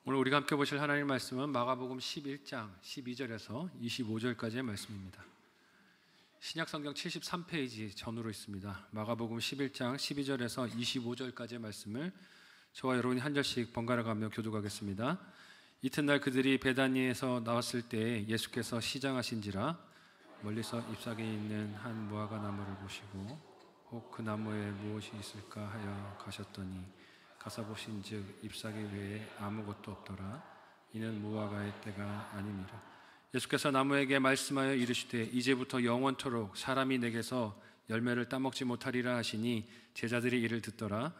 오늘 우리가 함께 보실 하나님의 말씀은 마가복음 11장 12절에서 25절까지의 말씀입니다. 신약성경 73페이지 전으로 있습니다. 마가복음 11장 12절에서 25절까지의 말씀을 저와 여러분이 한 절씩 번갈아 가며 교독하겠습니다. 이튿날 그들이 베다니에서 나왔을 때 예수께서 시장하신지라 멀리서 잎사귀 있는 한 무화과 나무를 보시고 혹 그 나무에 무엇이 있을까 하여 가셨더니 가서 보신즉 잎사귀 외에 아무것도 없더라. 이는 무화과의 때가 아니니라. 예수께서 나무에게 말씀하여 이르시되 이제부터 영원토록 사람이 내게서 열매를 따먹지 못하리라 하시니 제자들이 이를 듣더라.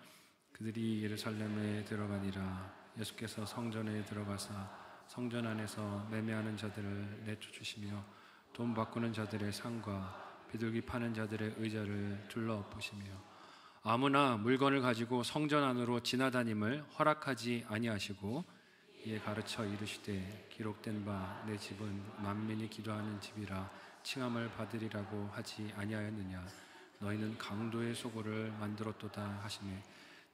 그들이 예루살렘에 들어가니라. 예수께서 성전에 들어가사 성전 안에서 매매하는 자들을 내쫓으시며 돈 바꾸는 자들의 상과 비둘기 파는 자들의 의자를 둘러엎으시며 아무나 물건을 가지고 성전 안으로 지나다님을 허락하지 아니하시고 이에 가르쳐 이르시되 기록된 바 내 집은 만민이 기도하는 집이라 칭함을 받으리라고 하지 아니하였느냐. 너희는 강도의 소굴을 만들었도다 하시매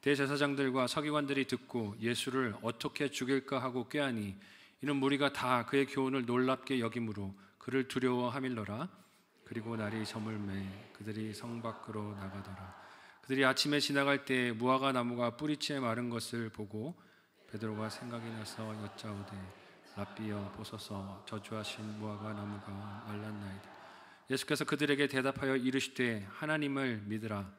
대제사장들과 서기관들이 듣고 예수를 어떻게 죽일까 하고 꾀하니 이는 무리가 다 그의 교훈을 놀랍게 여김으로 그를 두려워하밀러라. 그리고 날이 저물매 그들이 성 밖으로 나가더라. 그들이 아침에 지나갈 때 무화과 나무가 뿌리째 마른 것을 보고 베드로가 생각이 나서 여짜오되 랍비여 보소서 저주하신 무화과 나무가 말랐나이다. 예수께서 그들에게 대답하여 이르시되 하나님을 믿으라.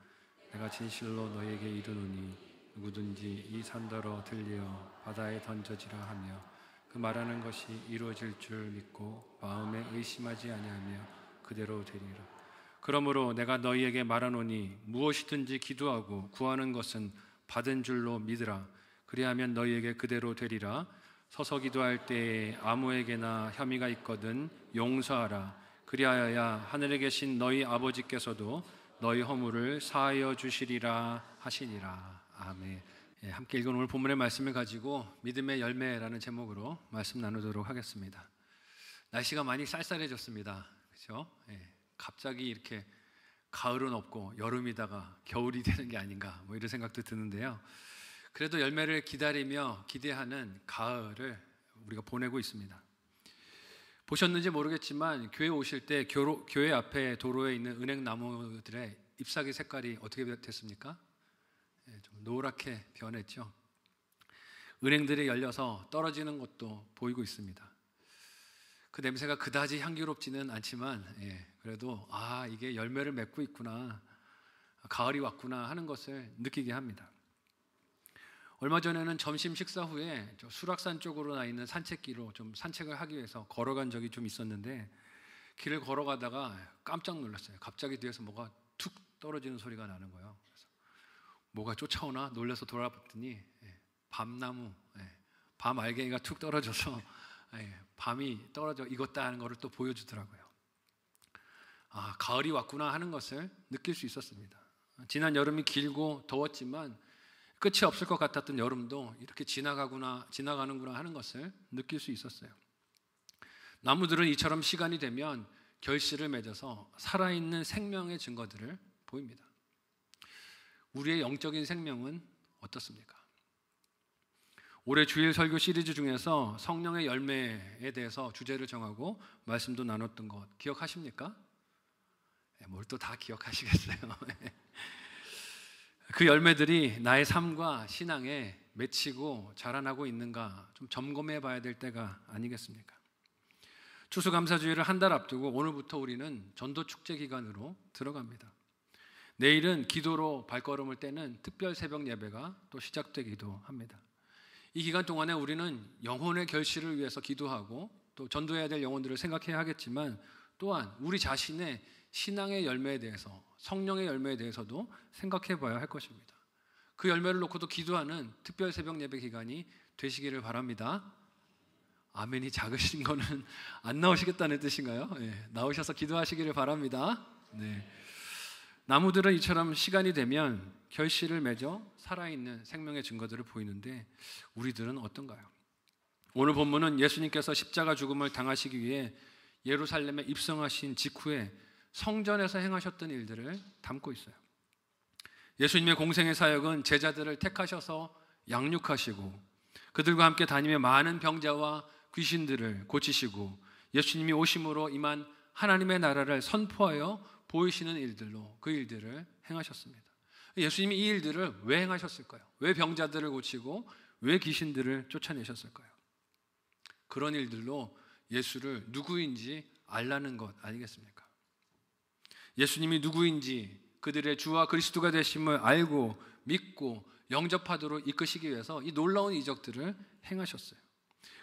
내가 진실로 너에게 이르노니 누구든지 이 산더러 들려 바다에 던져지라 하며 그 말하는 것이 이루어질 줄 믿고 마음에 의심하지 아니하며 그대로 되리라. 그러므로 내가 너희에게 말하노니 무엇이든지 기도하고 구하는 것은 받은 줄로 믿으라. 그리하면 너희에게 그대로 되리라. 서서 기도할 때에 아무에게나 혐의가 있거든 용서하라. 그리하여야 하늘에 계신 너희 아버지께서도 너희 허물을 사하여 주시리라 하시니라. 아멘. 함께 읽은 오늘 본문의 말씀을 가지고 믿음의 열매라는 제목으로 말씀 나누도록 하겠습니다. 날씨가 많이 쌀쌀해졌습니다. 그렇죠? 갑자기 이렇게 가을은 없고 여름이다가 겨울이 되는 게 아닌가 이런 생각도 드는데요. 그래도 열매를 기다리며 기대하는 가을을 우리가 보내고 있습니다. 보셨는지 모르겠지만 교회 오실 때 교회 앞에 도로에 있는 은행나무들의 잎사귀 색깔이 어떻게 됐습니까? 좀 노랗게 변했죠. 은행들이 열려서 떨어지는 것도 보이고 있습니다. 그 냄새가 그다지 향기롭지는 않지만 그래도 이게 열매를 맺고 있구나, 가을이 왔구나 하는 것을 느끼게 합니다. 얼마 전에는 점심 식사 후에 수락산 쪽으로 나 있는 산책길로 좀 산책을 하기 위해서 걸어간 적이 좀 있었는데 길을 걸어가다가 깜짝 놀랐어요. 갑자기 뒤에서 뭐가 툭 떨어지는 소리가 나는 거예요. 그래서 뭐가 쫓아오나 놀라서 돌아봤더니 밤나무, 밤 알갱이가 툭 떨어져서 밤이 떨어져 익었다 하는 것을 또 보여주더라고요. 가을이 왔구나 하는 것을 느낄 수 있었습니다. 지난 여름이 길고 더웠지만 끝이 없을 것 같았던 여름도 이렇게 지나가는구나 하는 것을 느낄 수 있었어요. 나무들은 이처럼 시간이 되면 결실을 맺어서 살아있는 생명의 증거들을 보입니다. 우리의 영적인 생명은 어떻습니까? 올해 주일 설교 시리즈 중에서 성령의 열매에 대해서 주제를 정하고 말씀도 나눴던 것 기억하십니까? 뭘 또 다 기억하시겠어요? 그 열매들이 나의 삶과 신앙에 맺히고 자라나고 있는가 좀 점검해 봐야 될 때가 아니겠습니까? 추수감사주일을 한 달 앞두고 오늘부터 우리는 전도축제 기간으로 들어갑니다. 내일은 기도로 발걸음을 떼는 특별 새벽 예배가 또 시작되기도 합니다. 이 기간 동안에 우리는 영혼의 결실을 위해서 기도하고 또 전도해야 될 영혼들을 생각해야 하겠지만 또한 우리 자신의 신앙의 열매에 대해서, 성령의 열매에 대해서도 생각해 봐야 할 것입니다. 그 열매를 놓고도 기도하는 특별 새벽 예배 기간이 되시기를 바랍니다. 아멘이 작으신 거는 안 나오시겠다는 뜻인가요? 나오셔서 기도하시기를 바랍니다. 나무들은 이처럼 시간이 되면 결실을 맺어 살아있는 생명의 증거들을 보이는데 우리들은 어떤가요? 오늘 본문은 예수님께서 십자가 죽음을 당하시기 위해 예루살렘에 입성하신 직후에 성전에서 행하셨던 일들을 담고 있어요. 예수님의 공생의 사역은 제자들을 택하셔서 양육하시고 그들과 함께 다니며 많은 병자와 귀신들을 고치시고 예수님이 오심으로 임한 하나님의 나라를 선포하여 보이시는 일들로 그 일들을 행하셨습니다. 예수님이 이 일들을 왜 행하셨을까요? 왜 병자들을 고치고 왜 귀신들을 쫓아내셨을까요? 그런 일들로 예수를 누구인지 알라는 것 아니겠습니까? 예수님이 누구인지 그들의 주와 그리스도가 되심을 알고 믿고 영접하도록 이끄시기 위해서 이 놀라운 이적들을 행하셨어요.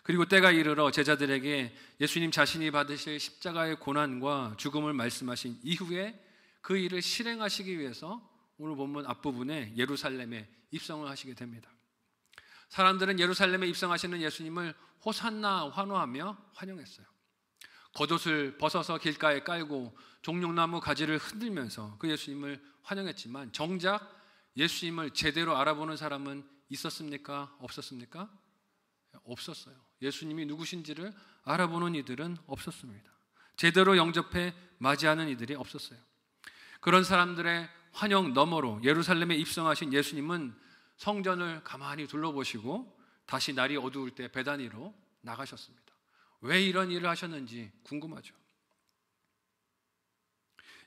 그리고 때가 이르러 제자들에게 예수님 자신이 받으실 십자가의 고난과 죽음을 말씀하신 이후에 그 일을 실행하시기 위해서 오늘 본문 앞부분에 예루살렘에 입성을 하시게 됩니다. 사람들은 예루살렘에 입성하시는 예수님을 호산나 환호하며 환영했어요. 겉옷을 벗어서 길가에 깔고 종려나무 가지를 흔들면서 그 예수님을 환영했지만 정작 예수님을 제대로 알아보는 사람은 있었습니까? 없었습니까? 없었어요. 예수님이 누구신지를 알아보는 이들은 없었습니다. 제대로 영접해 맞이하는 이들이 없었어요. 그런 사람들의 환영 너머로 예루살렘에 입성하신 예수님은 성전을 가만히 둘러보시고 다시 날이 어두울 때 베다니로 나가셨습니다. 왜 이런 일을 하셨는지 궁금하죠.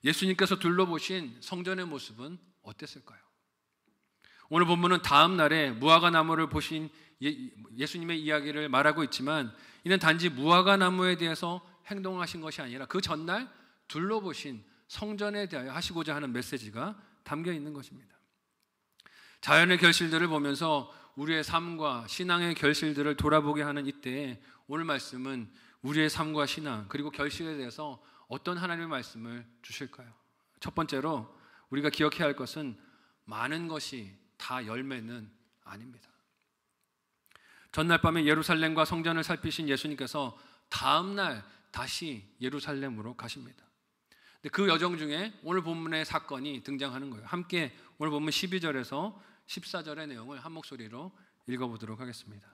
예수님께서 둘러보신 성전의 모습은 어땠을까요? 오늘 본문은 다음 날에 무화과 나무를 보신 예수님의 이야기를 말하고 있지만 이는 단지 무화과 나무에 대해서 행동하신 것이 아니라 그 전날 둘러보신 성전에 대하여 하시고자 하는 메시지가 담겨 있는 것입니다. 자연의 결실들을 보면서 우리의 삶과 신앙의 결실들을 돌아보게 하는 이때에 오늘 말씀은 우리의 삶과 신앙 그리고 결실에 대해서 어떤 하나님의 말씀을 주실까요? 첫 번째로 우리가 기억해야 할 것은 많은 것이 다 열매는 아닙니다. 전날 밤에 예루살렘과 성전을 살피신 예수님께서 다음 날 다시 예루살렘으로 가십니다. 근데 그 여정 중에 오늘 본문의 사건이 등장하는 거예요. 함께 오늘 본문 12절에서 14절의 내용을 한 목소리로 읽어보도록 하겠습니다.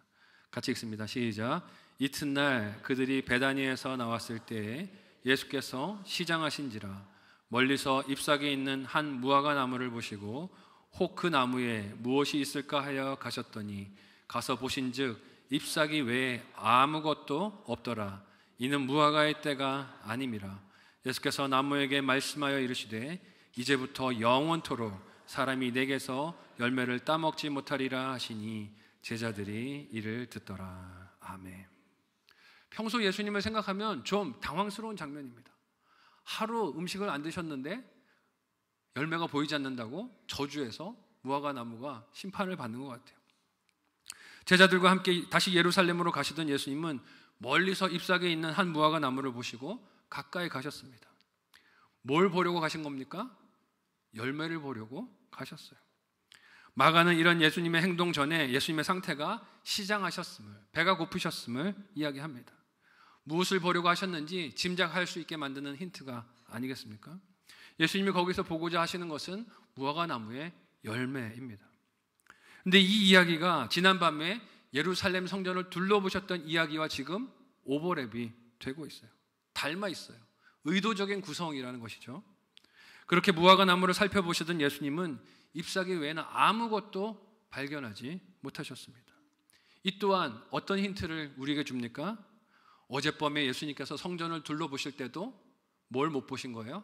같이 읽습니다. 시작. 이튿날 그들이 베다니에서 나왔을 때에 예수께서 시장하신지라 멀리서 잎사귀 있는 한 무화과 나무를 보시고 혹 그 나무에 무엇이 있을까 하여 가셨더니 가서 보신즉 잎사귀 외에 아무것도 없더라. 이는 무화과의 때가 아님이라. 예수께서 나무에게 말씀하여 이르시되 이제부터 영원토록 사람이 내게서 열매를 따먹지 못하리라 하시니 제자들이 이를 듣더라. 아멘. 평소 예수님을 생각하면 좀 당황스러운 장면입니다. 하루 음식을 안 드셨는데 열매가 보이지 않는다고 저주해서 무화과 나무가 심판을 받는 것 같아요. 제자들과 함께 다시 예루살렘으로 가시던 예수님은 멀리서 잎사귀에 있는 한 무화과 나무를 보시고 가까이 가셨습니다. 뭘 보려고 가신 겁니까? 열매를 보려고 가셨어요. 마가는 이런 예수님의 행동 전에 예수님의 상태가 시장하셨음을, 배가 고프셨음을 이야기합니다. 무엇을 보려고 하셨는지 짐작할 수 있게 만드는 힌트가 아니겠습니까? 예수님이 거기서 보고자 하시는 것은 무화과 나무의 열매입니다. 그런데 이 이야기가 지난밤에 예루살렘 성전을 둘러보셨던 이야기와 지금 오버랩이 되고 있어요. 닮아 있어요. 의도적인 구성이라는 것이죠. 그렇게 무화과 나무를 살펴보시던 예수님은 잎사귀 외에는 아무것도 발견하지 못하셨습니다. 이 또한 어떤 힌트를 우리에게 줍니까? 어젯밤에 예수님께서 성전을 둘러보실 때도 뭘 못 보신 거예요?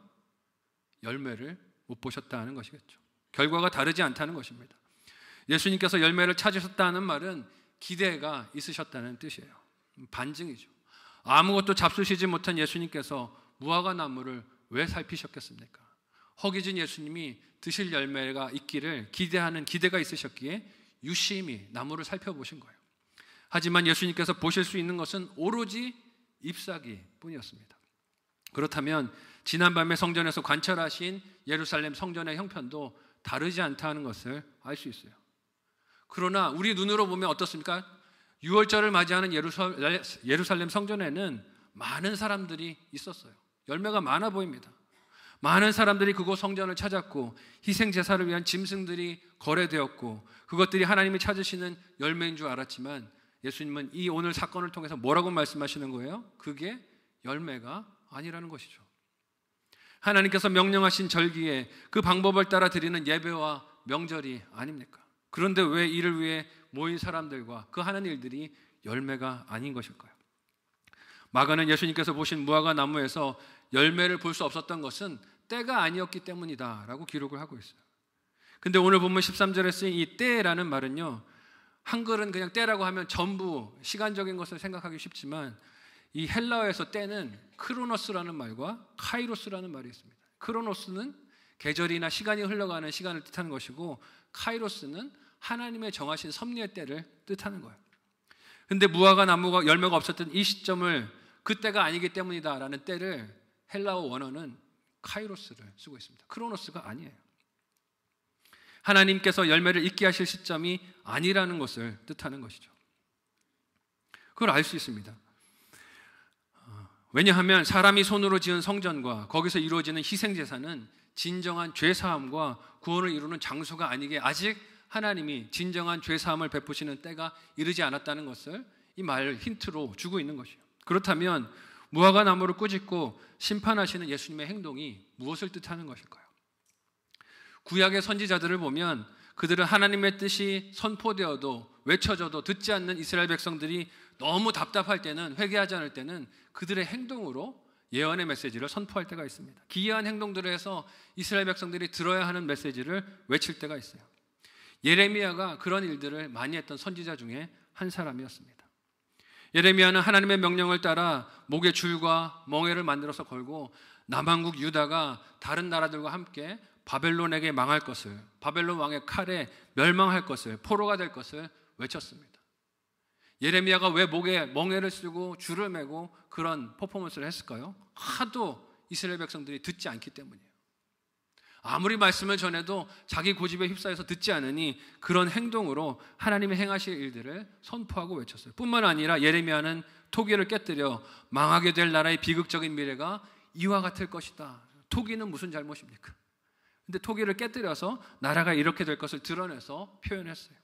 열매를 못 보셨다는 것이겠죠. 결과가 다르지 않다는 것입니다. 예수님께서 열매를 찾으셨다는 말은 기대가 있으셨다는 뜻이에요. 반증이죠. 아무것도 잡수시지 못한 예수님께서 무화과 나무를 왜 살피셨겠습니까? 허기진 예수님이 드실 열매가 있기를 기대하는 기대가 있으셨기에 유심히 나무를 살펴보신 거예요. 하지만 예수님께서 보실 수 있는 것은 오로지 잎사귀 뿐이었습니다. 그렇다면 지난밤에 성전에서 관찰하신 예루살렘 성전의 형편도 다르지 않다는 것을 알 수 있어요. 그러나 우리 눈으로 보면 어떻습니까? 6월절을 맞이하는 예루살렘 성전에는 많은 사람들이 있었어요. 열매가 많아 보입니다. 많은 사람들이 그곳 성전을 찾았고 희생 제사를 위한 짐승들이 거래되었고 그것들이 하나님이 찾으시는 열매인 줄 알았지만 예수님은 이 오늘 사건을 통해서 뭐라고 말씀하시는 거예요? 그게 열매가 아니라는 것이죠. 하나님께서 명령하신 절기에 그 방법을 따라 드리는 예배와 명절이 아닙니까? 그런데 왜 이를 위해 모인 사람들과 그 하는 일들이 열매가 아닌 것일까요? 마가는 예수님께서 보신 무화과 나무에서 열매를 볼 수 없었던 것은 때가 아니었기 때문이다 라고 기록을 하고 있어요. 근데 오늘 본문 13절에 쓰인 이 때라는 말은요, 한글은 그냥 때라고 하면 전부 시간적인 것을 생각하기 쉽지만 이 헬라어에서 때는 크로노스라는 말과 카이로스라는 말이 있습니다. 크로노스는 계절이나 시간이 흘러가는 시간을 뜻하는 것이고, 카이로스는 하나님의 정하신 섭리의 때를 뜻하는 거예요. 근데 무화과 나무가 열매가 없었던 이 시점을 그때가 아니기 때문이다라는 때를 헬라어 원어는 카이로스를 쓰고 있습니다. 크로노스가 아니에요. 하나님께서 열매를 잇게 하실 시점이 아니라는 것을 뜻하는 것이죠. 그걸 알 수 있습니다. 왜냐하면 사람이 손으로 지은 성전과 거기서 이루어지는 희생제사는 진정한 죄사함과 구원을 이루는 장소가 아니게 아직 하나님이 진정한 죄사함을 베푸시는 때가 이르지 않았다는 것을 이 말 힌트로 주고 있는 것이에요. 그렇다면 무화과 나무를 꾸짖고 심판하시는 예수님의 행동이 무엇을 뜻하는 것일까요? 구약의 선지자들을 보면 그들은 하나님의 뜻이 선포되어도 외쳐져도 듣지 않는 이스라엘 백성들이 너무 답답할 때는, 회개하지 않을 때는 그들의 행동으로 예언의 메시지를 선포할 때가 있습니다. 기이한 행동들을 해서 이스라엘 백성들이 들어야 하는 메시지를 외칠 때가 있어요. 예레미야가 그런 일들을 많이 했던 선지자 중에 한 사람이었습니다. 예레미야는 하나님의 명령을 따라 목에 줄과 멍에를 만들어서 걸고 남한국 유다가 다른 나라들과 함께 바벨론에게 망할 것을, 바벨론 왕의 칼에 멸망할 것을, 포로가 될 것을 외쳤습니다. 예레미야가 왜 목에 멍에를 쓰고 줄을 매고 그런 퍼포먼스를 했을까요? 하도 이스라엘 백성들이 듣지 않기 때문이에요. 아무리 말씀을 전해도 자기 고집에 휩싸여서 듣지 않으니 그런 행동으로 하나님이 행하실 일들을 선포하고 외쳤어요. 뿐만 아니라 예레미야는 토기를 깨뜨려 망하게 될 나라의 비극적인 미래가 이와 같을 것이다. 토기는 무슨 잘못입니까? 근데 토기를 깨뜨려서 나라가 이렇게 될 것을 드러내서 표현했어요.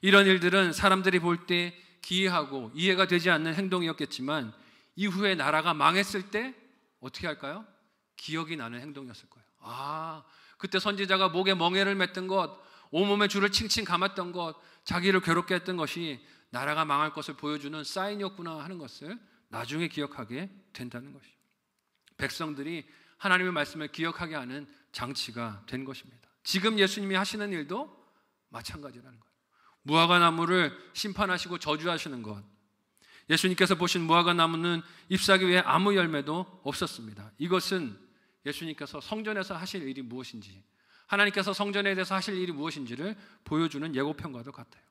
이런 일들은 사람들이 볼 때 기이하고 이해가 되지 않는 행동이었겠지만 이후에 나라가 망했을 때 어떻게 할까요? 기억이 나는 행동이었을 거예요. 아, 그때 선지자가 목에 멍에를 맸던 것, 온몸에 줄을 칭칭 감았던 것, 자기를 괴롭게 했던 것이 나라가 망할 것을 보여주는 사인이었구나 하는 것을 나중에 기억하게 된다는 것이죠. 백성들이 하나님의 말씀을 기억하게 하는 장치가 된 것입니다. 지금 예수님이 하시는 일도 마찬가지라는 거예요. 무화과 나무를 심판하시고 저주하시는 것, 예수님께서 보신 무화과 나무는 잎사귀 외에 아무 열매도 없었습니다. 이것은 예수님께서 성전에서 하실 일이 무엇인지, 하나님께서 성전에 대해서 하실 일이 무엇인지를 보여주는 예고편과도 같아요.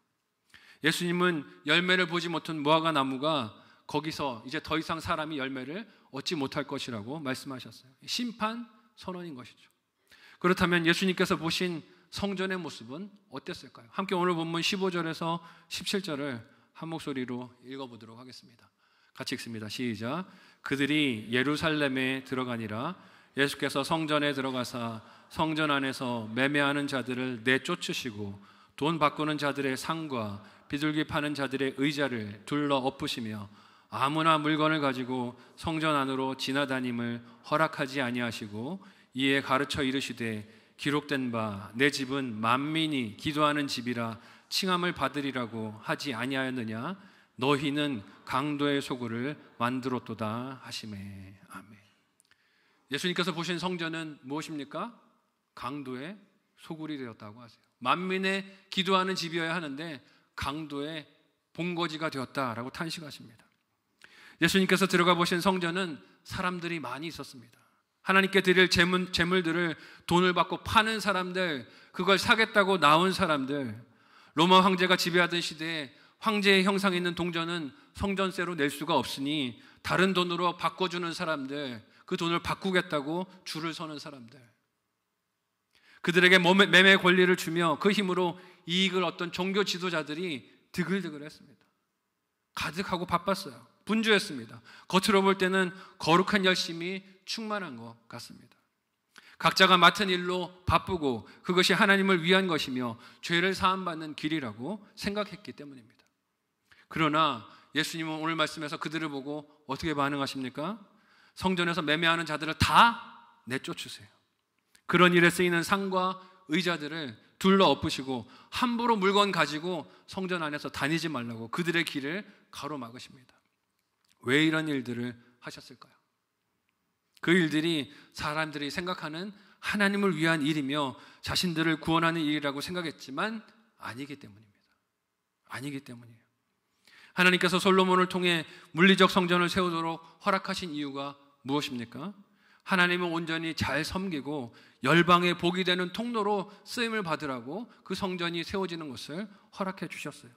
예수님은 열매를 보지 못한 무화과 나무가 거기서 이제 더 이상 사람이 열매를 얻지 못할 것이라고 말씀하셨어요. 심판 선언인 것이죠. 그렇다면 예수님께서 보신 성전의 모습은 어땠을까요? 함께 오늘 본문 15절에서 17절을 한 목소리로 읽어보도록 하겠습니다. 같이 읽습니다. 시작. 그들이 예루살렘에 들어가니라. 예수께서 성전에 들어가사 성전 안에서 매매하는 자들을 내쫓으시고 돈 바꾸는 자들의 상과 비둘기 파는 자들의 의자를 둘러 엎으시며 아무나 물건을 가지고 성전 안으로 지나다님을 허락하지 아니하시고 이에 가르쳐 이르시되 기록된 바 내 집은 만민이 기도하는 집이라 칭함을 받으리라고 하지 아니하였느냐. 너희는 강도의 소굴을 만들었도다 하시매. 아멘. 예수님께서 보신 성전은 무엇입니까? 강도의 소굴이 되었다고 하세요. 만민의 기도하는 집이어야 하는데 강도의 본거지가 되었다라고 탄식하십니다. 예수님께서 들어가 보신 성전은 사람들이 많이 있었습니다. 하나님께 드릴 재물들을 돈을 받고 파는 사람들, 그걸 사겠다고 나온 사람들, 로마 황제가 지배하던 시대에 황제의 형상이 있는 동전은 성전세로 낼 수가 없으니 다른 돈으로 바꿔주는 사람들, 그 돈을 바꾸겠다고 줄을 서는 사람들, 그들에게 매매 권리를 주며 그 힘으로 이익을 얻던 종교 지도자들이 드글드글했습니다. 가득하고 바빴어요. 분주했습니다. 겉으로 볼 때는 거룩한 열심이 충만한 것 같습니다. 각자가 맡은 일로 바쁘고 그것이 하나님을 위한 것이며 죄를 사함받는 길이라고 생각했기 때문입니다. 그러나 예수님은 오늘 말씀에서 그들을 보고 어떻게 반응하십니까? 성전에서 매매하는 자들을 다 내쫓으세요. 그런 일에 쓰이는 상과 의자들을 둘러 엎으시고 함부로 물건 가지고 성전 안에서 다니지 말라고 그들의 길을 가로막으십니다. 왜 이런 일들을 하셨을까요? 그 일들이 사람들이 생각하는 하나님을 위한 일이며 자신들을 구원하는 일이라고 생각했지만 아니기 때문입니다. 아니기 때문이에요. 하나님께서 솔로몬을 통해 물리적 성전을 세우도록 허락하신 이유가 무엇입니까? 하나님을 온전히 잘 섬기고 열방의 복이 되는 통로로 쓰임을 받으라고 그 성전이 세워지는 것을 허락해 주셨어요.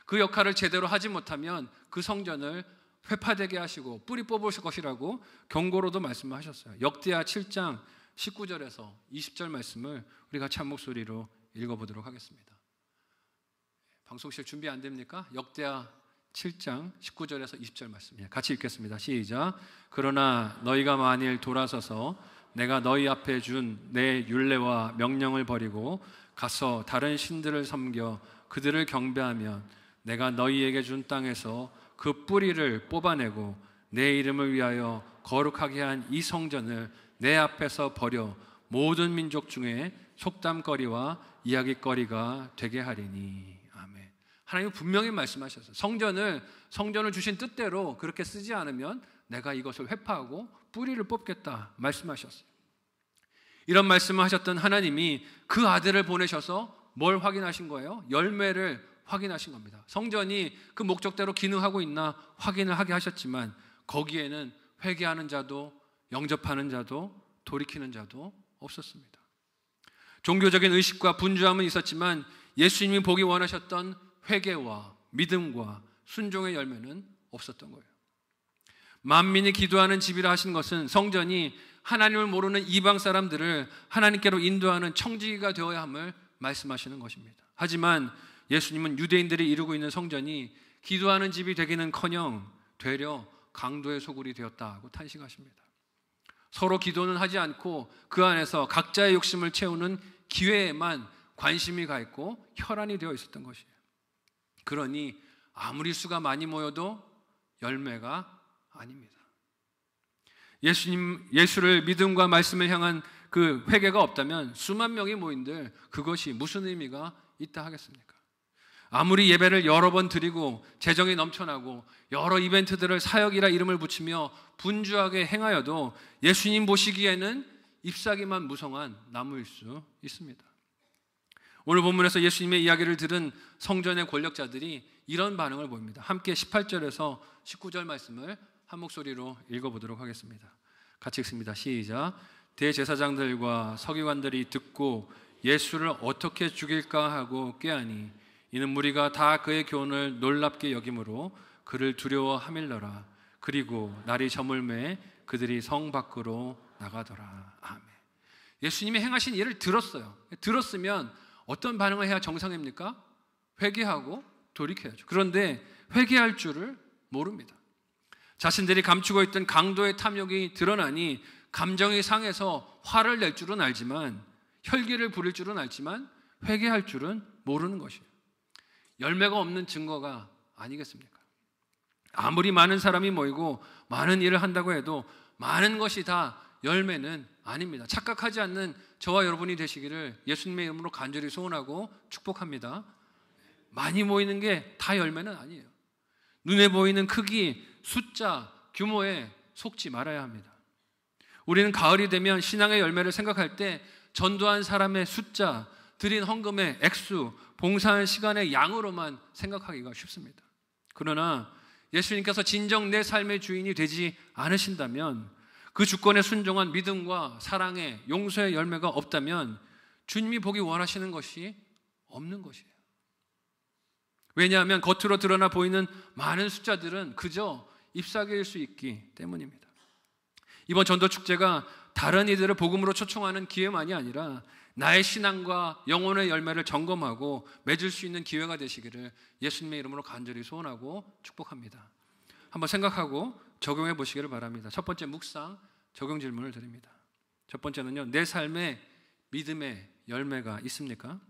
그 역할을 제대로 하지 못하면 그 성전을 회파되게 하시고 뿌리 뽑으실 것이라고 경고로도 말씀하셨어요. 역대하 7장 19절에서 20절 말씀을 우리 같이 한 목소리로 읽어보도록 하겠습니다. 방송실 준비 안 됩니까? 역대하 7장 19절에서 20절 말씀 같이 읽겠습니다. 시작. 그러나 너희가 만일 돌아서서 내가 너희 앞에 준 내 율례와 명령을 버리고 가서 다른 신들을 섬겨 그들을 경배하면 내가 너희에게 준 땅에서 그 뿌리를 뽑아내고 내 이름을 위하여 거룩하게 한 이 성전을 내 앞에서 버려 모든 민족 중에 속담거리와 이야기거리가 되게 하리니. 아멘. 하나님은 분명히 말씀하셨어요. 성전을 주신 뜻대로 그렇게 쓰지 않으면 내가 이것을 회파하고 뿌리를 뽑겠다 말씀하셨어요. 이런 말씀을 하셨던 하나님이 그 아들을 보내셔서 뭘 확인하신 거예요? 열매를 확인하신 겁니다. 성전이 그 목적대로 기능하고 있나 확인을 하게 하셨지만 거기에는 회개하는 자도 영접하는 자도 돌이키는 자도 없었습니다. 종교적인 의식과 분주함은 있었지만 예수님이 보기 원하셨던 회개와 믿음과 순종의 열매는 없었던 거예요. 만민이 기도하는 집이라 하신 것은 성전이 하나님을 모르는 이방 사람들을 하나님께로 인도하는 청지기가 되어야 함을 말씀하시는 것입니다. 하지만 예수님은 유대인들이 이루고 있는 성전이 기도하는 집이 되기는커녕 되려 강도의 소굴이 되었다고 탄식하십니다. 서로 기도는 하지 않고 그 안에서 각자의 욕심을 채우는 기회에만 관심이 가 있고 혈안이 되어 있었던 것이에요. 그러니 아무리 수가 많이 모여도 열매가 아닙니다. 예수를 믿음과 말씀을 향한 그 회개가 없다면 수만 명이 모인들 그것이 무슨 의미가 있다 하겠습니까? 아무리 예배를 여러 번 드리고 재정이 넘쳐나고 여러 이벤트들을 사역이라 이름을 붙이며 분주하게 행하여도 예수님 보시기에는 잎사귀만 무성한 나무일 수 있습니다. 오늘 본문에서 예수님의 이야기를 들은 성전의 권력자들이 이런 반응을 보입니다. 함께 18절에서 19절 말씀을 한 목소리로 읽어보도록 하겠습니다. 같이 읽습니다. 시작. 대제사장들과 서기관들이 듣고 예수를 어떻게 죽일까 하고 꾀하니 이는 무리가 다 그의 교훈을 놀랍게 여김으로 그를 두려워하밀러라. 그리고 날이 저물매 그들이 성 밖으로 나가더라. 아멘. 예수님이 행하신 일을 들었어요. 들었으면 어떤 반응을 해야 정상입니까? 회개하고 돌이켜야죠. 그런데 회개할 줄을 모릅니다. 자신들이 감추고 있던 강도의 탐욕이 드러나니 감정이 상해서 화를 낼 줄은 알지만 혈기를 부릴 줄은 알지만 회개할 줄은 모르는 것이에요. 열매가 없는 증거가 아니겠습니까? 아무리 많은 사람이 모이고 많은 일을 한다고 해도 많은 것이 다 열매는 아닙니다. 착각하지 않는 저와 여러분이 되시기를 예수님의 이름으로 간절히 소원하고 축복합니다. 많이 모이는 게 다 열매는 아니에요. 눈에 보이는 크기, 숫자, 규모에 속지 말아야 합니다. 우리는 가을이 되면 신앙의 열매를 생각할 때 전도한 사람의 숫자, 드린 헌금의 액수, 봉사한 시간의 양으로만 생각하기가 쉽습니다. 그러나 예수님께서 진정 내 삶의 주인이 되지 않으신다면, 그 주권에 순종한 믿음과 사랑의 용서의 열매가 없다면 주님이 보기 원하시는 것이 없는 것이에요. 왜냐하면 겉으로 드러나 보이는 많은 숫자들은 그저 잎사귀일 수 있기 때문입니다. 이번 전도축제가 다른 이들을 복음으로 초청하는 기회만이 아니라 나의 신앙과 영혼의 열매를 점검하고 맺을 수 있는 기회가 되시기를 예수님의 이름으로 간절히 소원하고 축복합니다. 한번 생각하고 적용해 보시기를 바랍니다. 첫 번째 묵상, 적용 질문을 드립니다. 첫 번째는요, 내 삶에 믿음의 열매가 있습니까?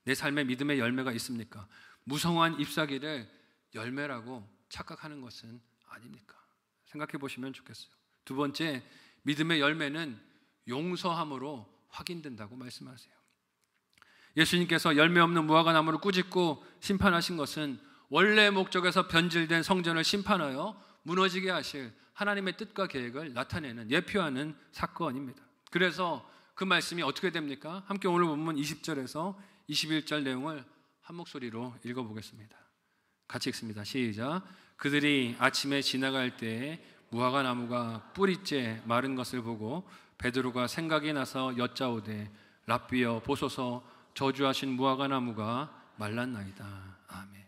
내 삶에 믿음의 열매가 있습니까? 무성한 잎사귀를 열매라고 착각하는 것은 아닙니까? 생각해 보시면 좋겠어요. 두 번째, 믿음의 열매는 용서함으로 확인된다고 말씀하세요. 예수님께서 열매 없는 무화과 나무를 꾸짖고 심판하신 것은 원래 목적에서 변질된 성전을 심판하여 무너지게 하실 하나님의 뜻과 계획을 나타내는, 예표하는 사건입니다. 그래서 그 말씀이 어떻게 됩니까? 함께 오늘 본문 20절에서 21절 내용을 한 목소리로 읽어보겠습니다. 같이 읽습니다. 시작. 그들이 아침에 지나갈 때에 무화과 나무가 뿌리째 마른 것을 보고 베드로가 생각이 나서 여짜오되 랍비여 보소서 저주하신 무화과 나무가 말랐나이다. 아멘.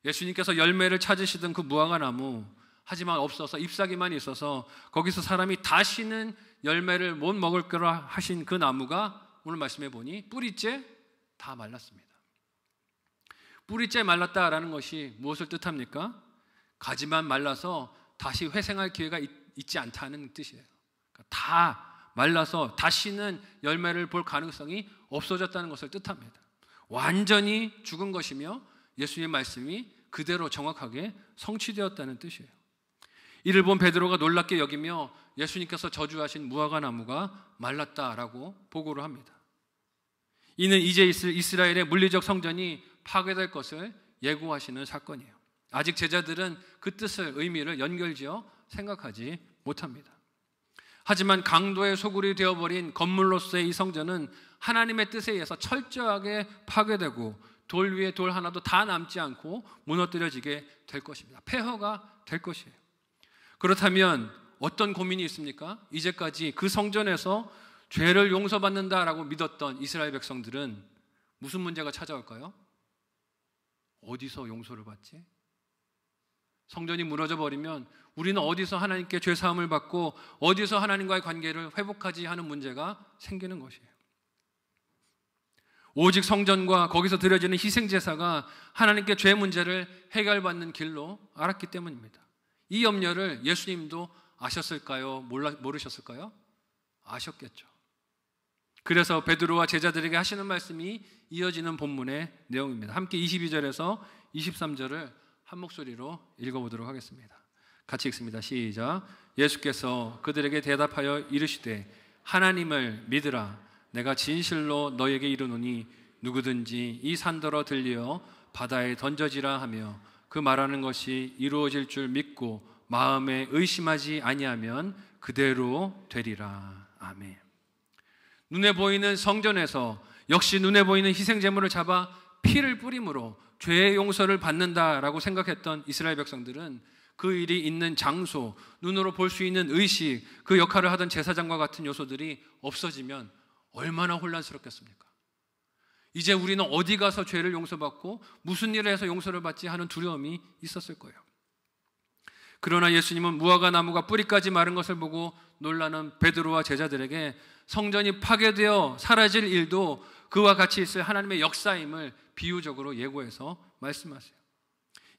예수님께서 열매를 찾으시던 그 무화과 나무, 하지만 없어서 잎사귀만 있어서 거기서 사람이 다시는 열매를 못 먹을 거라 하신 그 나무가 오늘 말씀해 보니 뿌리째 다 말랐습니다. 뿌리째 말랐다라는 것이 무엇을 뜻합니까? 가지만 말라서 다시 회생할 기회가 있지 않다는 뜻이에요. 그러니까 다 말라서 다시는 열매를 볼 가능성이 없어졌다는 것을 뜻합니다. 완전히 죽은 것이며 예수님의 말씀이 그대로 정확하게 성취되었다는 뜻이에요. 이를 본 베드로가 놀랍게 여기며 예수님께서 저주하신 무화과 나무가 말랐다라고 보고를 합니다. 이는 이제 이스라엘의 물리적 성전이 파괴될 것을 예고하시는 사건이에요. 아직 제자들은 그 뜻을, 의미를 연결지어 생각하지 못합니다. 하지만 강도의 소굴이 되어버린 건물로서의 이 성전은 하나님의 뜻에 의해서 철저하게 파괴되고 돌 위에 돌 하나도 다 남지 않고 무너뜨려지게 될 것입니다. 폐허가 될 것이에요. 그렇다면 어떤 고민이 있습니까? 이제까지 그 성전에서 죄를 용서받는다라고 믿었던 이스라엘 백성들은 무슨 문제가 찾아올까요? 어디서 용서를 받지? 성전이 무너져 버리면 우리는 어디서 하나님께 죄 사함을 받고 어디서 하나님과의 관계를 회복하지 하는 문제가 생기는 것이에요. 오직 성전과 거기서 드려지는 희생제사가 하나님께 죄 문제를 해결받는 길로 알았기 때문입니다. 이 염려를 예수님도 아셨을까요? 모르셨을까요? 아셨겠죠. 그래서 베드로와 제자들에게 하시는 말씀이 이어지는 본문의 내용입니다. 함께 22절에서 23절을 한 목소리로 읽어보도록 하겠습니다. 같이 읽습니다. 시작. 예수께서 그들에게 대답하여 이르시되 하나님을 믿으라. 내가 진실로 너에게 이르노니 누구든지 이 산더러 들려 바다에 던져지라 하며 그 말하는 것이 이루어질 줄 믿고 마음에 의심하지 아니하면 그대로 되리라. 아멘. 눈에 보이는 성전에서 역시 눈에 보이는 희생제물을 잡아 피를 뿌림으로 죄의 용서를 받는다라고 생각했던 이스라엘 백성들은 그 일이 있는 장소, 눈으로 볼 수 있는 의식, 그 역할을 하던 제사장과 같은 요소들이 없어지면 얼마나 혼란스럽겠습니까? 이제 우리는 어디 가서 죄를 용서받고 무슨 일을 해서 용서를 받지 하는 두려움이 있었을 거예요. 그러나 예수님은 무화과 나무가 뿌리까지 마른 것을 보고 놀라는 베드로와 제자들에게 성전이 파괴되어 사라질 일도 그와 같이 있을 하나님의 역사임을 비유적으로 예고해서 말씀하세요.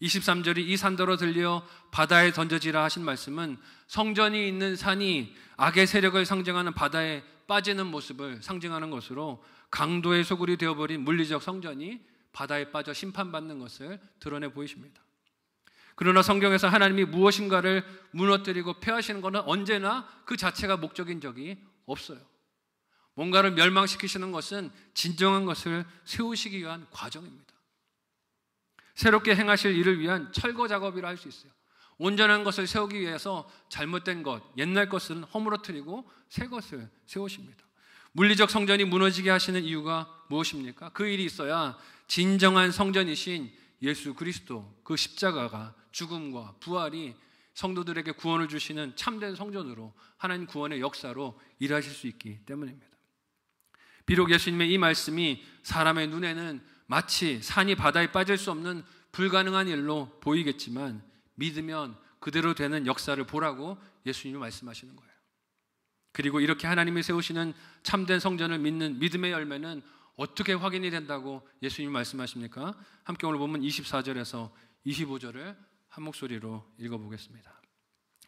23절이 이 산더러 들려 바다에 던져지라 하신 말씀은 성전이 있는 산이 악의 세력을 상징하는 바다에 빠지는 모습을 상징하는 것으로 강도의 소굴이 되어버린 물리적 성전이 바다에 빠져 심판받는 것을 드러내 보이십니다. 그러나 성경에서 하나님이 무엇인가를 무너뜨리고 폐하시는 것은 언제나 그 자체가 목적인 적이 없어요. 뭔가를 멸망시키시는 것은 진정한 것을 세우시기 위한 과정입니다. 새롭게 행하실 일을 위한 철거 작업이라 할 수 있어요. 온전한 것을 세우기 위해서 잘못된 것, 옛날 것은 허물어뜨리고 새 것을 세우십니다. 물리적 성전이 무너지게 하시는 이유가 무엇입니까? 그 일이 있어야 진정한 성전이신 예수 그리스도, 그 십자가가, 죽음과 부활이 성도들에게 구원을 주시는 참된 성전으로 하나님 구원의 역사로 일하실 수 있기 때문입니다. 비록 예수님의 이 말씀이 사람의 눈에는 마치 산이 바다에 빠질 수 없는 불가능한 일로 보이겠지만 믿으면 그대로 되는 역사를 보라고 예수님이 말씀하시는 거예요. 그리고 이렇게 하나님이 세우시는 참된 성전을 믿는 믿음의 열매는 어떻게 확인이 된다고 예수님이 말씀하십니까? 함께 오늘 보면 24절에서 25절을 한 목소리로 읽어보겠습니다.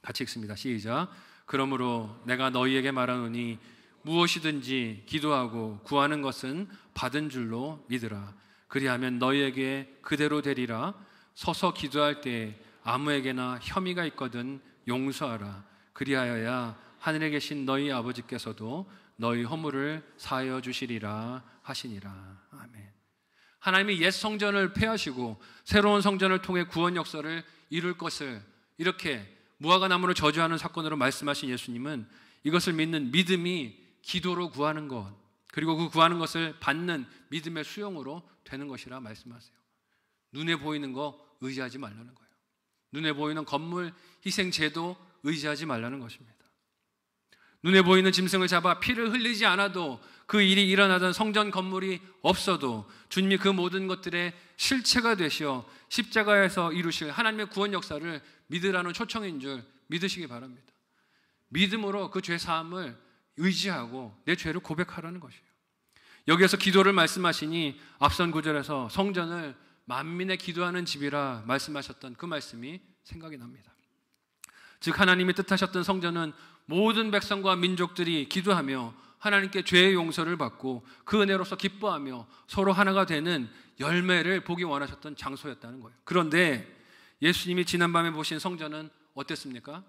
같이 읽습니다. 시작. 그러므로 내가 너희에게 말하노니 무엇이든지 기도하고 구하는 것은 받은 줄로 믿으라. 그리하면 너희에게 그대로 되리라. 서서 기도할 때 아무에게나 혐의가 있거든 용서하라. 그리하여야 하늘에 계신 너희 아버지께서도 너희 허물을 사하여 주시리라 하시니라. 아멘. 하나님이 옛 성전을 폐하시고 새로운 성전을 통해 구원 역사를 이룰 것을 이렇게 무화과 나무를 저주하는 사건으로 말씀하신 예수님은 이것을 믿는 믿음이 기도로 구하는 것, 그리고 그 구하는 것을 받는 믿음의 수용으로 되는 것이라 말씀하세요. 눈에 보이는 거 의지하지 말라는 거예요. 눈에 보이는 건물, 희생 제도 의지하지 말라는 것입니다. 눈에 보이는 짐승을 잡아 피를 흘리지 않아도 그 일이 일어나던 성전 건물이 없어도 주님이 그 모든 것들의 실체가 되시어 십자가에서 이루실 하나님의 구원 역사를 믿으라는 초청인 줄 믿으시기 바랍니다. 믿음으로 그 죄 사함을 의지하고 내 죄를 고백하라는 것이에요. 여기에서 기도를 말씀하시니 앞선 구절에서 성전을 만민의 기도하는 집이라 말씀하셨던 그 말씀이 생각이 납니다. 즉 하나님이 뜻하셨던 성전은 모든 백성과 민족들이 기도하며 하나님께 죄의 용서를 받고 그 은혜로서 기뻐하며 서로 하나가 되는 열매를 보기 원하셨던 장소였다는 거예요. 그런데 예수님이 지난밤에 보신 성전은 어땠습니까?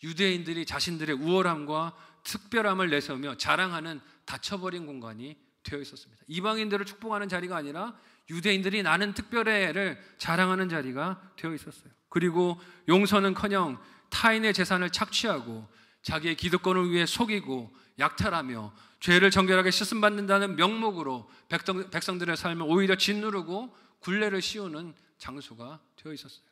유대인들이 자신들의 우월함과 특별함을 내세우며 자랑하는 닫혀버린 공간이 되어 있었습니다. 이방인들을 축복하는 자리가 아니라 유대인들이 나는 특별해를 자랑하는 자리가 되어 있었어요. 그리고 용서는커녕 타인의 재산을 착취하고 자기의 기득권을 위해 속이고 약탈하며 죄를 정결하게 씻음받는다는 명목으로 백성들의 삶을 오히려 짓누르고 굴레를 씌우는 장소가 되어 있었어요.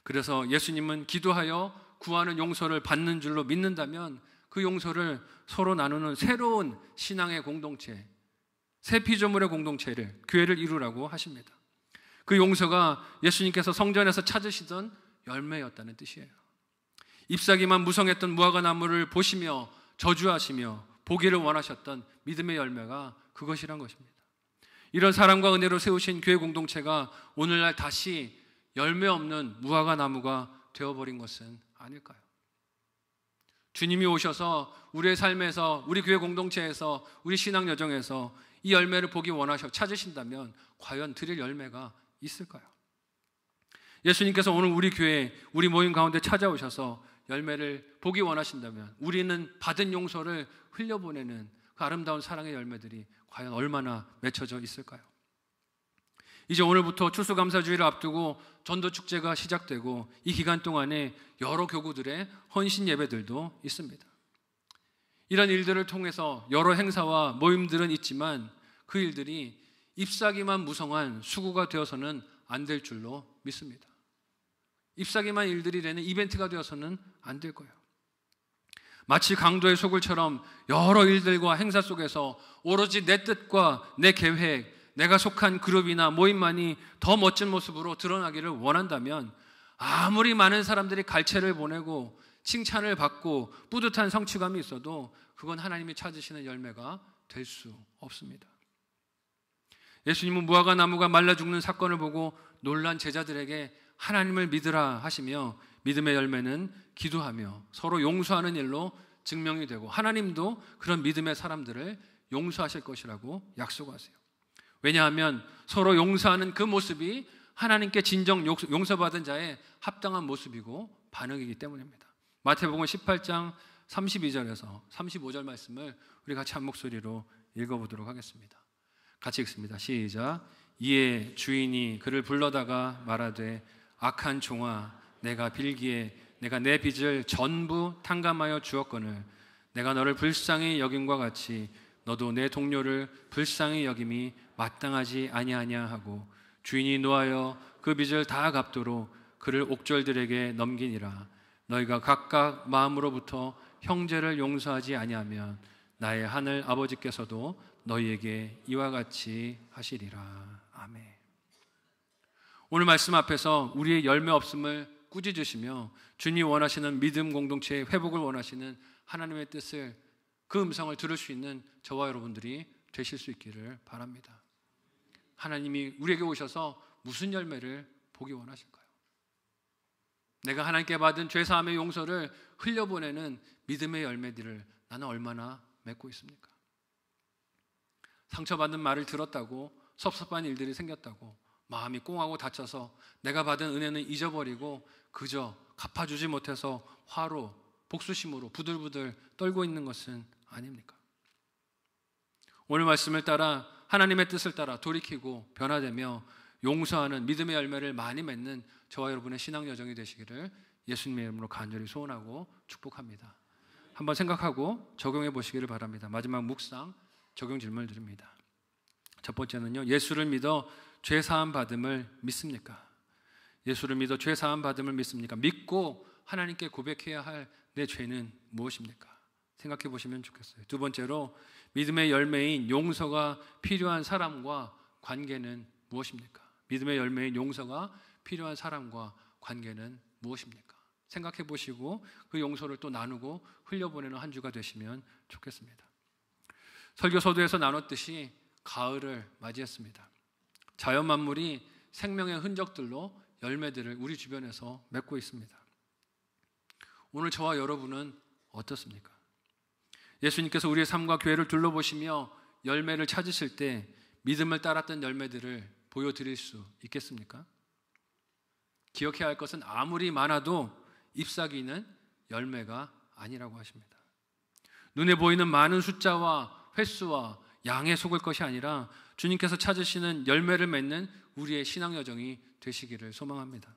그래서 예수님은 기도하여 구하는 용서를 받는 줄로 믿는다면 그 용서를 서로 나누는 새로운 신앙의 공동체, 새 피조물의 공동체를, 교회를 이루라고 하십니다. 그 용서가 예수님께서 성전에서 찾으시던 열매였다는 뜻이에요. 잎사귀만 무성했던 무화과 나무를 보시며 저주하시며 보기를 원하셨던 믿음의 열매가 그것이란 것입니다. 이런 사랑과 은혜로 세우신 교회 공동체가 오늘날 다시 열매 없는 무화과 나무가 되어버린 것은 아닐까요? 주님이 오셔서 우리의 삶에서, 우리 교회 공동체에서, 우리 신앙 여정에서 이 열매를 보기 원하셔 찾으신다면 과연 드릴 열매가 있을까요? 예수님께서 오늘 우리 교회, 우리 모임 가운데 찾아오셔서 열매를 보기 원하신다면 우리는 받은 용서를 흘려보내는 그 아름다운 사랑의 열매들이 과연 얼마나 맺혀져 있을까요? 이제 오늘부터 추수감사주의를 앞두고 전도축제가 시작되고 이 기간 동안에 여러 교구들의 헌신 예배들도 있습니다. 이런 일들을 통해서 여러 행사와 모임들은 있지만 그 일들이 잎사귀만 무성한 수구가 되어서는 안 될 줄로 믿습니다. 잎사귀만 일들이 되는 이벤트가 되어서는 안 될 거예요. 마치 강도의 소굴처럼 여러 일들과 행사 속에서 오로지 내 뜻과 내 계획, 내가 속한 그룹이나 모임만이 더 멋진 모습으로 드러나기를 원한다면 아무리 많은 사람들이 갈채를 보내고 칭찬을 받고 뿌듯한 성취감이 있어도 그건 하나님이 찾으시는 열매가 될 수 없습니다. 예수님은 무화과 나무가 말라 죽는 사건을 보고 놀란 제자들에게 하나님을 믿으라 하시며 믿음의 열매는 기도하며 서로 용서하는 일로 증명이 되고 하나님도 그런 믿음의 사람들을 용서하실 것이라고 약속하세요. 왜냐하면 서로 용서하는 그 모습이 하나님께 진정 용서받은 자의 합당한 모습이고 반응이기 때문입니다. 마태복음 18장 32절에서 35절 말씀을 우리 같이 한 목소리로 읽어보도록 하겠습니다. 같이 읽습니다. 시작. 이에 주인이 그를 불러다가 말하되 악한 종아, 내가 빌기에 내가 내 빚을 전부 탕감하여 주었거늘 내가 너를 불쌍히 여김과 같이 너도 내 동료를 불쌍히 여김이 마땅하지 아니하냐 하고 주인이 노하여 그 빚을 다 갚도록 그를 옥졸들에게 넘기니라. 너희가 각각 마음으로부터 형제를 용서하지 아니하면 나의 하늘 아버지께서도 너희에게 이와 같이 하시리라. 아멘. 오늘 말씀 앞에서 우리의 열매 없음을 꾸짖으시며 주님이 원하시는 믿음 공동체의 회복을 원하시는 하나님의 뜻을, 그 음성을 들을 수 있는 저와 여러분들이 되실 수 있기를 바랍니다. 하나님이 우리에게 오셔서 무슨 열매를 보기 원하실까요? 내가 하나님께 받은 죄사함의 용서를 흘려보내는 믿음의 열매들을 나는 얼마나 맺고 있습니까? 상처받는 말을 들었다고 섭섭한 일들이 생겼다고 마음이 꽁하고 다쳐서 내가 받은 은혜는 잊어버리고 그저 갚아주지 못해서 화로 복수심으로 부들부들 떨고 있는 것은 아닙니까? 오늘 말씀을 따라 하나님의 뜻을 따라 돌이키고 변화되며 용서하는 믿음의 열매를 많이 맺는 저와 여러분의 신앙 여정이 되시기를 예수님의 이름으로 간절히 소원하고 축복합니다. 한번 생각하고 적용해 보시기를 바랍니다. 마지막 묵상 적용 질문을 드립니다. 첫 번째는요, 예수를 믿어 죄 사함 받음을 믿습니까? 예수를 믿어 죄 사함 받음을 믿습니까? 믿고 하나님께 고백해야 할 내 죄는 무엇입니까? 생각해 보시면 좋겠어요. 두 번째로 믿음의 열매인 용서가 필요한 사람과 관계는 무엇입니까? 믿음의 열매인 용서가 필요한 사람과 관계는 무엇입니까? 생각해 보시고 그 용서를 또 나누고 흘려보내는 한 주가 되시면 좋겠습니다. 설교 서두에서 나눴듯이 가을을 맞이했습니다. 자연 만물이 생명의 흔적들로 열매들을 우리 주변에서 맺고 있습니다. 오늘 저와 여러분은 어떻습니까? 예수님께서 우리의 삶과 교회를 둘러보시며 열매를 찾으실 때 믿음을 따랐던 열매들을 보여드릴 수 있겠습니까? 기억해야 할 것은 아무리 많아도 잎사귀는 열매가 아니라고 하십니다. 눈에 보이는 많은 숫자와 횟수와 양에 속을 것이 아니라 주님께서 찾으시는 열매를 맺는 우리의 신앙 여정이 되시기를 소망합니다.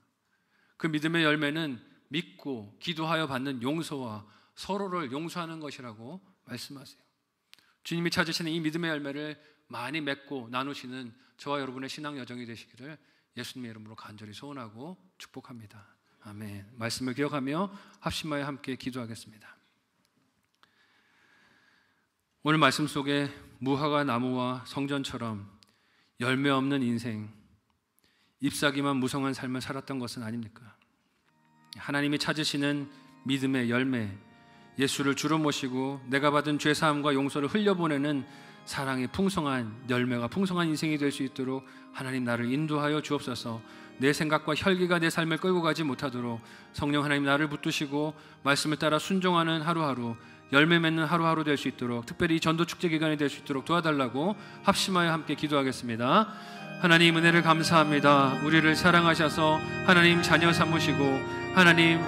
그 믿음의 열매는 믿고 기도하여 받는 용서와 서로를 용서하는 것이라고 말씀하세요. 주님이 찾으시는 이 믿음의 열매를 많이 맺고 나누시는 저와 여러분의 신앙 여정이 되시기를 예수님의 이름으로 간절히 소원하고 축복합니다. 아멘. 말씀을 기억하며 합심하여 함께 기도하겠습니다. 오늘 말씀 속에 무화과 나무와 성전처럼 열매 없는 인생, 잎사귀만 무성한 삶을 살았던 것은 아닙니까? 하나님이 찾으시는 믿음의 열매, 예수를 주로 모시고 내가 받은 죄사함과 용서를 흘려보내는 사랑의 풍성한 열매가 풍성한 인생이 될 수 있도록 하나님 나를 인도하여 주옵소서. 내 생각과 혈기가 내 삶을 끌고 가지 못하도록 성령 하나님 나를 붙드시고 말씀을 따라 순종하는 하루하루, 열매 맺는 하루하루 될 수 있도록, 특별히 이 전도 축제 기간이 될 수 있도록 도와달라고 합심하여 함께 기도하겠습니다. 하나님 은혜를 감사합니다. 우리를 사랑하셔서 하나님 자녀 삼으시고 하나님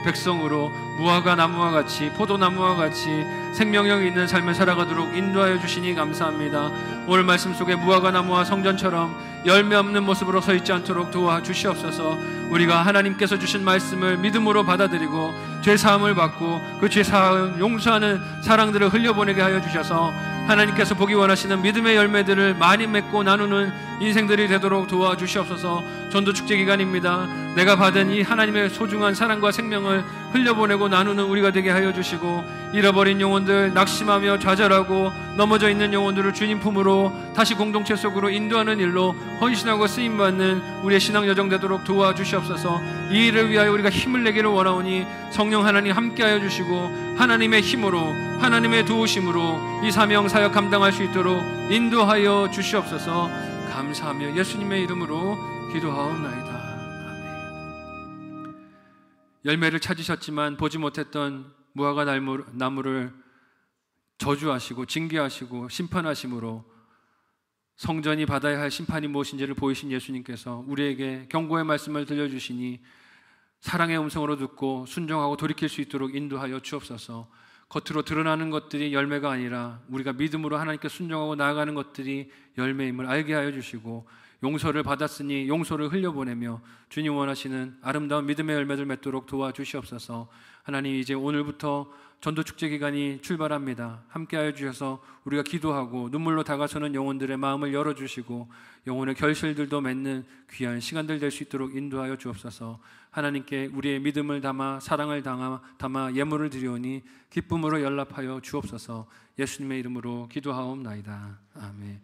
백성으로 무화과 나무와 같이 포도나무와 같이 생명력 있는 삶을 살아가도록 인도하여 주시니 감사합니다. 오늘 말씀 속에 무화과 나무와 성전처럼 열매 없는 모습으로 서 있지 않도록 도와주시옵소서. 우리가 하나님께서 주신 말씀을 믿음으로 받아들이고 죄사함을 받고 그 죄사함 용서하는 사랑들을 흘려보내게 하여 주셔서 하나님께서 보기 원하시는 믿음의 열매들을 많이 맺고 나누는 인생들이 되도록 도와주시옵소서. 전도축제 기간입니다. 내가 받은 이 하나님의 소중한 사랑과 생명을 흘려보내고 나누는 우리가 되게 하여 주시고 잃어버린 영혼들, 낙심하며 좌절하고 넘어져 있는 영혼들을 주님 품으로 다시 공동체 속으로 인도하는 일로 헌신하고 쓰임받는 우리의 신앙 여정 되도록 도와주시옵소서. 이 일을 위하여 우리가 힘을 내기를 원하오니 성령 하나님 함께하여 주시고 하나님의 힘으로 하나님의 도우심으로 이 사명 사역 감당할 수 있도록 인도하여 주시옵소서. 감사하며 예수님의 이름으로 기도하옵나이다. 아멘. 열매를 찾으셨지만 보지 못했던 무화과 나무를 저주하시고 징계하시고 심판하심으로 성전이 받아야 할 심판이 무엇인지를 보이신 예수님께서 우리에게 경고의 말씀을 들려주시니 사랑의 음성으로 듣고 순종하고 돌이킬 수 있도록 인도하여 주옵소서. 겉으로 드러나는 것들이 열매가 아니라 우리가 믿음으로 하나님께 순종하고 나아가는 것들이 열매임을 알게 하여 주시고 용서를 받았으니 용서를 흘려보내며 주님 원하시는 아름다운 믿음의 열매를 맺도록 도와주시옵소서. 하나님 이제 오늘부터 전도축제 기간이 출발합니다. 함께하여 주셔서 우리가 기도하고 눈물로 다가서는 영혼들의 마음을 열어주시고 영혼의 결실들도 맺는 귀한 시간들 될 수 있도록 인도하여 주옵소서. 하나님께 우리의 믿음을 담아 사랑을 담아 예물을 드리오니 기쁨으로 연락하여 주옵소서. 예수님의 이름으로 기도하옵나이다. 아멘.